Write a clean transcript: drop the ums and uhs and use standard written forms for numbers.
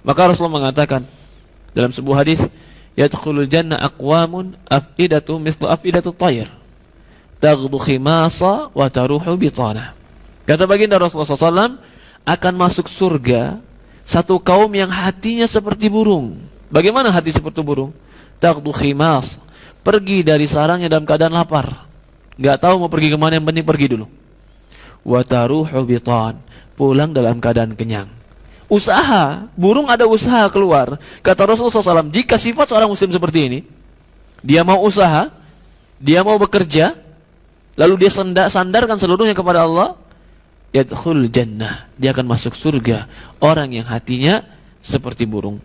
Maka Rasulullah mengatakan dalam sebuah hadis, yadkhulul jannah aqwamun afidatu mislu afidatu tayr taghdu khimasa wa taruhu bitana. Kata baginda Rasulullah SAW, akan masuk surga satu kaum yang hatinya seperti burung. Bagaimana hati seperti burung? Taghdu khimas, pergi dari sarangnya dalam keadaan lapar, nggak tahu mau pergi kemana, yang penting pergi dulu. Wa taruhu bitan, pulang dalam keadaan kenyang. Usaha, burung ada usaha keluar. Kata Rasulullah SAW, jika sifat seorang muslim seperti ini, dia mau usaha, dia mau bekerja, lalu dia sandarkan seluruhnya kepada Allah, yadkhul jannah, dia akan masuk surga. Orang yang hatinya seperti burung.